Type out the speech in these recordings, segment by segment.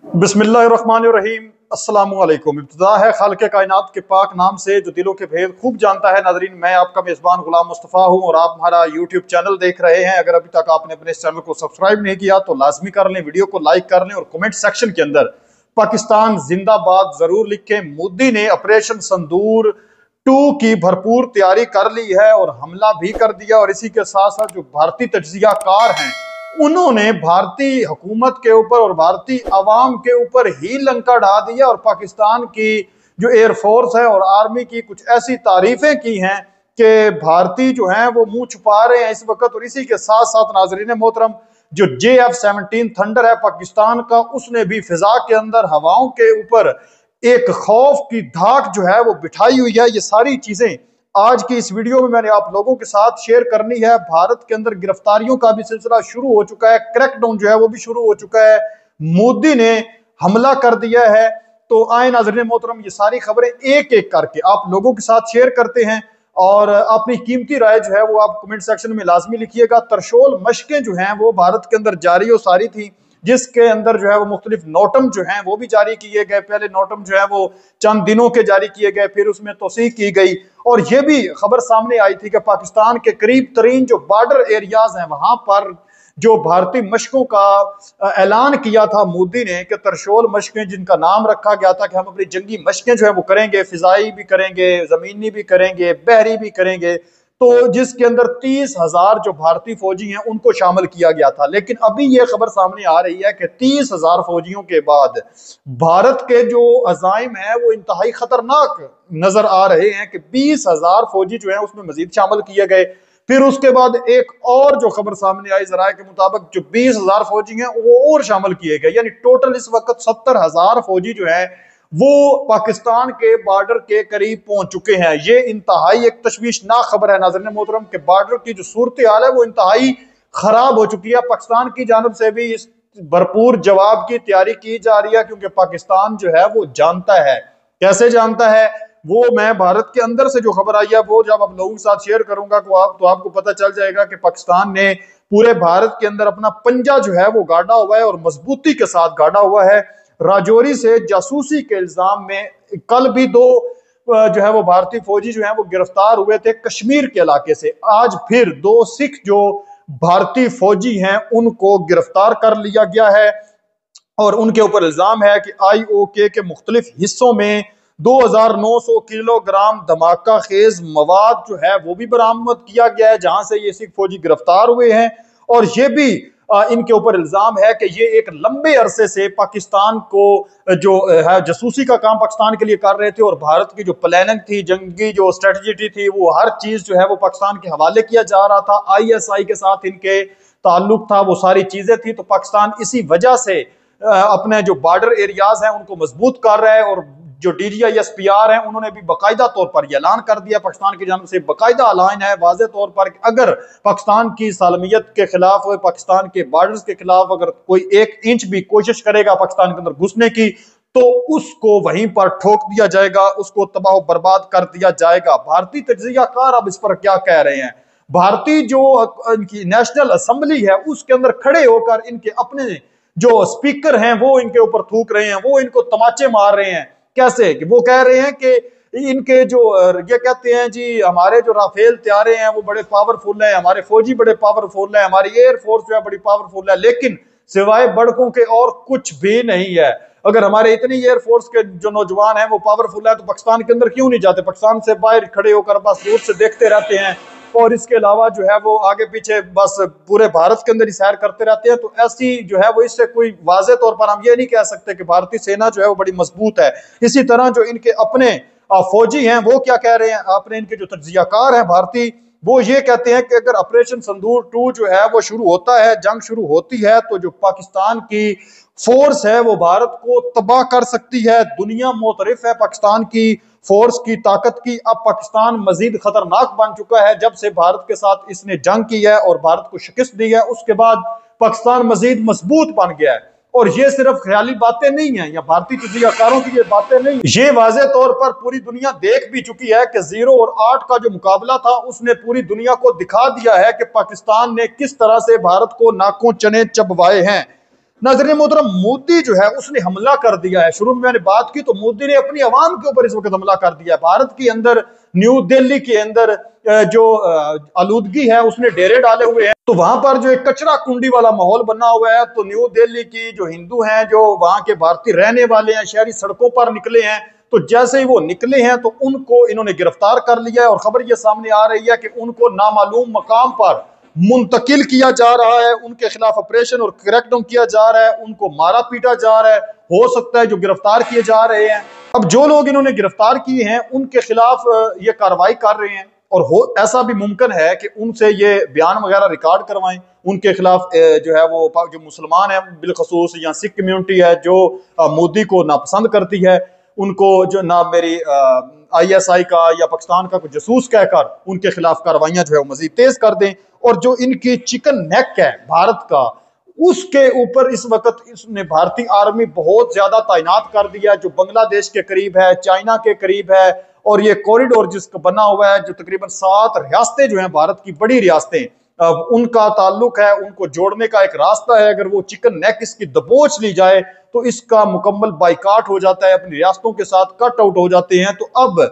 बिस्मिल्लाहिर्रहमानिर्रहीम। अस्सलामुअलैकुम। इब्तिदा है खालिक़े कायनात के पाक नाम से जो दिलों के भेद खूब जानता है। नाज़रीन, मैं आपका मेज़बान गुलाम मुस्तफ़ा हूँ और आप हमारा यूट्यूब चैनल देख रहे हैं। अगर अभी तक आपने अपने इस चैनल को सब्सक्राइब नहीं किया तो लाजमी कर लें, वीडियो को लाइक कर लें और कमेंट सेक्शन के अंदर पाकिस्तान जिंदाबाद जरूर लिखें। मोदी ने ऑपरेशन संदूर 2 की भरपूर तैयारी कर ली है और हमला भी कर दिया। और इसी के साथ साथ जो भारतीय तज्जियाकार हैं उन्होंने भारतीय हुकूमत के ऊपर और भारतीय अवाम के ऊपर ही लंका ढा दिया और पाकिस्तान की जो एयरफोर्स है और आर्मी की कुछ ऐसी तारीफें की हैं कि भारतीय जो हैं वो मुंह छुपा रहे हैं इस वक्त। और इसी के साथ साथ नाजरीन मोहतरम, जो JF-17 थंडर है पाकिस्तान का, उसने भी फिजा के अंदर हवाओं के ऊपर एक खौफ की धाक जो है वो बिठाई हुई है। ये सारी चीजें आज की इस वीडियो में मैंने आप लोगों के साथ शेयर करनी है। भारत के अंदर गिरफ्तारियों का भी सिलसिला शुरू हो चुका है, क्रैकडाउन जो है वो भी शुरू हो चुका है, मोदी ने हमला कर दिया है। तो आए नाज़रीन मोहतरम, ये सारी खबरें एक एक करके आप लोगों के साथ शेयर करते हैं और अपनी कीमती राय जो है वो आप कमेंट सेक्शन में लाजमी लिखिएगा। तरशोल मशकें जो हैं वो भारत के अंदर जारी और सारी थी, जिसके अंदर जो है वो मुख्तलिफ नोटम जो हैं वो भी जारी किए गए। पहले नोटम जो है वो चंद दिनों के जारी किए गए, फिर उसमें तौसीक की गई और ये भी खबर सामने आई थी कि पाकिस्तान के करीब तरीन जो बॉर्डर एरियाज हैं वहां पर जो भारतीय मशकों का ऐलान किया था मोदी ने कि तरशोल मशकें, जिनका नाम रखा गया था कि हम अपनी जंगी मशकें जो है वो करेंगे, फिजाई भी करेंगे, जमीनी भी करेंगे, बहरी भी करेंगे, तो जिसके अंदर 30,000 जो भारतीय फौजी हैं उनको शामिल किया गया था। लेकिन अभी यह खबर सामने आ रही है कि 30,000 फौजियों के बाद भारत के जो अजाइम है वो इंतहाई खतरनाक नजर आ रहे हैं कि 20,000 फौजी जो है उसमें मजीद शामिल किए गए। फिर उसके बाद एक और जो खबर सामने आई जराये के मुताबिक, जो 20,000 फौजी हैं वो और शामिल किए गए, यानी टोटल इस वक्त 70,000 फौजी जो है वो पाकिस्तान के बॉर्डर के करीब पहुंच चुके हैं। ये इंतहाई एक तशवीशनाक खबर है नाज़रीन मोहतरम के बॉर्डर की जो सूरत हाल है वो इंतहाई खराब हो चुकी है। पाकिस्तान की जानब से भी इस भरपूर जवाब की तैयारी की जा रही है, क्योंकि पाकिस्तान जो है वो जानता है। कैसे जानता है वो मैं भारत के अंदर से जो खबर आई है वो जब आप लोगों के साथ शेयर करूंगा तो आपको पता चल जाएगा कि पाकिस्तान ने पूरे भारत के अंदर अपना पंजा जो है वो गाड़ा हुआ है और मजबूती के साथ गाड़ा हुआ है। राजौरी से जासूसी के इल्जाम में कल भी 2 जो है वो भारतीय फौजी जो है वो गिरफ्तार हुए थे कश्मीर के इलाके से। आज फिर 2 सिख जो भारतीय फौजी हैं उनको गिरफ्तार कर लिया गया है और उनके ऊपर इल्जाम है कि IOK के मुख्तलिफ हिस्सों में 2,900 किलोग्राम धमाका खेज मवाद जो है वो भी बरामद किया गया है, जहां से ये सिख फौजी गिरफ्तार हुए हैं। और ये भी इनके ऊपर इल्जाम है कि ये एक लंबे अरसे से पाकिस्तान को जो है जासूसी का काम पाकिस्तान के लिए कर रहे थे और भारत की जो प्लानिंग थी, जंगी जो स्ट्रेटजी थी, वो हर चीज जो है वो पाकिस्तान के हवाले किया जा रहा था। ISI के साथ इनके ताल्लुक था, वो सारी चीजें थी। तो पाकिस्तान इसी वजह से अपने जो बॉर्डर एरियाज हैं उनको मजबूत कर रहा है। और जो DGI SPR हैं उन्होंने भी बाकायदा तौर पर यह ऐलान कर दिया, पाकिस्तान की जानब से बाकायदा ऐलान है वाज़े तौर पर कि अगर पाकिस्तान की सालमियत के खिलाफ, पाकिस्तान के बॉर्डर्स के खिलाफ अगर कोई 1 इंच भी कोशिश करेगा पाकिस्तान के अंदर घुसने की तो उसको वहीं पर ठोक दिया जाएगा, उसको तबाह बर्बाद कर दिया जाएगा। भारतीय तज्जियाकार अब इस पर क्या कह रहे हैं? भारतीय जो इनकी नेशनल असेंबली है उसके अंदर खड़े होकर इनके अपने जो स्पीकर हैं वो इनके ऊपर थूक रहे हैं, वो इनको तमाचे मार रहे हैं। कैसे कि वो कह रहे हैं कि इनके जो ये कहते हैं जी हमारे जो राफेल त्यारे हैं वो बड़े पावरफुल हैं, हमारे फौजी बड़े पावरफुल हैं, हमारी एयरफोर्स जो है बड़ी पावरफुल है, लेकिन सिवाय बड़कों के और कुछ भी नहीं है। अगर हमारे इतनी एयरफोर्स के जो नौजवान हैं वो पावरफुल है तो पाकिस्तान के अंदर क्यों नहीं जाते? पाकिस्तान से बाहर खड़े होकर बस दूर से देखते रहते हैं और इसके अलावा जो है वो आगे पीछे बस पूरे भारत के अंदर ही सैर करते रहते हैं। तो ऐसी जो है वो इससे कोई वाज़े तौर पर हम ये नहीं कह सकते कि भारतीय सेना जो है वो बड़ी मजबूत है। इसी तरह जो इनके अपने फौजी हैं वो क्या कह रहे हैं, अपने इनके जो तज्जियाकार हैं भारतीय, वो ये कहते हैं कि अगर ऑपरेशन संदूर 2 जो है वो शुरू होता है, जंग शुरू होती है, तो जो पाकिस्तान की फोर्स है वो भारत को तबाह कर सकती है। दुनिया मोतरफ है पाकिस्तान की फोर्स की ताकत की। अब पाकिस्तान मजीद खतरनाक बन चुका है जब से भारत के साथ इसने जंग की है और भारत को शिकस्त दी है, उसके बाद पाकिस्तान मजीद मजबूत बन गया है। और ये सिर्फ ख्याली बातें नहीं है या भारतीय तज्जियाकारों की ये बातें नहीं, ये वाज़े तौर पर पूरी दुनिया देख भी चुकी है कि 0 और 8 का जो मुकाबला था उसने पूरी दुनिया को दिखा दिया है कि पाकिस्तान ने किस तरह से भारत को नाकों चने चबवाए हैं। नाज़रीन मोहतरम, मोदी जो है उसने हमला कर दिया है। शुरू में मैंने बात की तो मोदी ने अपनी आवाम के ऊपर इस वक्त हमला कर दिया है। भारत के अंदर, न्यू दिल्ली के अंदर जो आलूदगी है उसने डेरे डाले हुए हैं, तो वहां पर जो एक कचरा कुंडी वाला माहौल बना हुआ है। तो न्यू दिल्ली की जो हिंदू हैं, जो वहां के भारतीय रहने वाले हैं, शहरी सड़कों पर निकले हैं। तो जैसे ही वो निकले हैं तो उनको इन्होंने गिरफ्तार कर लिया है और खबर ये सामने आ रही है कि उनको नामालूम मकाम पर मुंतकिल किया जा रहा है, उनके खिलाफ ऑपरेशन और क्रैकडाउन किया जा रहा है, उनको मारा पीटा जा रहा है। हो सकता है जो गिरफ्तार किए जा रहे हैं, अब जो लोग इन्होंने गिरफ्तार किए हैं उनके खिलाफ ये कार्रवाई कर रहे हैं, और हो ऐसा भी मुमकिन है कि उनसे ये बयान वगैरह रिकॉर्ड करवाएं। उनके खिलाफ जो है वो जो मुसलमान है बिलखसूस, या सिख कम्युनिटी है जो मोदी को नापसंद करती है, उनको जो ना मेरी ISI का या पाकिस्तान का कोई जसूस कहकर उनके खिलाफ कार्रवाइयां जो है वो मजीद तेज कर दें। और जो इनकी चिकन नेक है भारत का, उसके ऊपर इस वक्त इसने भारतीय आर्मी बहुत ज्यादा तैनात कर दिया है, जो बांग्लादेश के करीब है, चाइना के करीब है। और ये कॉरिडोर जिसका बना हुआ है, जो तकरीबन 7 रियासतें जो हैं भारत की बड़ी रियासतें, उनका ताल्लुक है, उनको जोड़ने का एक रास्ता है। अगर वो चिकन नेक इसकी दबोच ली जाए तो इसका मुकम्मल बाइकाट हो जाता है, अपनी रियासतों के साथ कट आउट हो जाते हैं। तो अब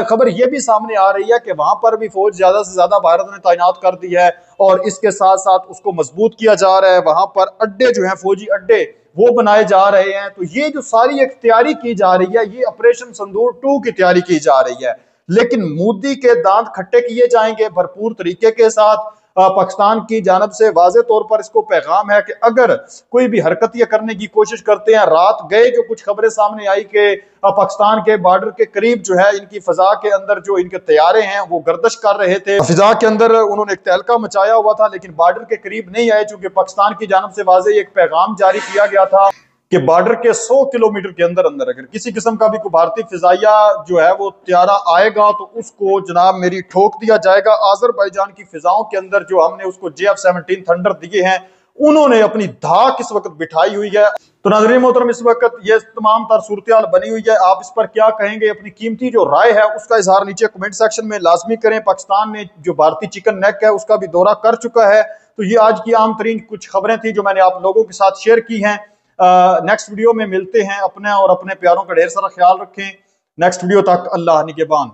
खबर यह भी सामने आ रही है कि वहां पर भी फौज ज्यादा से ज्यादा भारत ने तैनात कर दी है, और इसके साथ साथ उसको मजबूत किया जा रहा है। वहां पर अड्डे जो हैं, फौजी अड्डे, वो बनाए जा रहे हैं। तो ये जो सारी एक तैयारी की जा रही है, ये ऑपरेशन सिंदूर 2 की तैयारी की जा रही है। लेकिन मोदी के दांत खट्टे किए जाएंगे भरपूर तरीके के साथ। पाकिस्तान की जानब से वाज़े तौर पर इसको पैगाम है कि अगर कोई भी हरकत ये करने की कोशिश करते हैं, रात गए जो कुछ खबरें सामने आई कि पाकिस्तान के बॉर्डर के करीब जो है इनकी फिजा के अंदर जो इनके तैयारे हैं वो गर्दिश कर रहे थे, फिजा के अंदर उन्होंने एक तहलका मचाया हुआ था, लेकिन बॉर्डर के करीब नहीं आए, चूंकि पाकिस्तान की जानब से वाज़े एक पैगाम जारी किया गया था कि बॉर्डर के 100 किलोमीटर के अंदर अंदर अगर किसी किस्म का भी कोई भारतीय फिजाइया जो है वो त्यारा आएगा तो उसको जनाब मेरी ठोक दिया जाएगा। आजरबाईजान की फिजाओं के अंदर जो हमने उसको JF-17 थंडर दिए हैं, उन्होंने अपनी धाक इस वक्त बिठाई हुई है। तो नाज़रीन मोहतरम, इस वक्त ये तमाम तर सूरत हाल बनी हुई है। आप इस पर क्या कहेंगे? अपनी कीमती जो राय है उसका इजहार नीचे कमेंट सेक्शन में लाजमी करें। पाकिस्तान ने जो भारतीय चिकन नेक है उसका भी दौरा कर चुका है। तो ये आज की आम तरीन कुछ खबरें थी जो मैंने आप लोगों के साथ शेयर की हैं। नेक्स्ट वीडियो में मिलते हैं। अपने और अपने प्यारों का ढेर सारा ख्याल रखें। नेक्स्ट वीडियो तक अल्लाह निगहबान।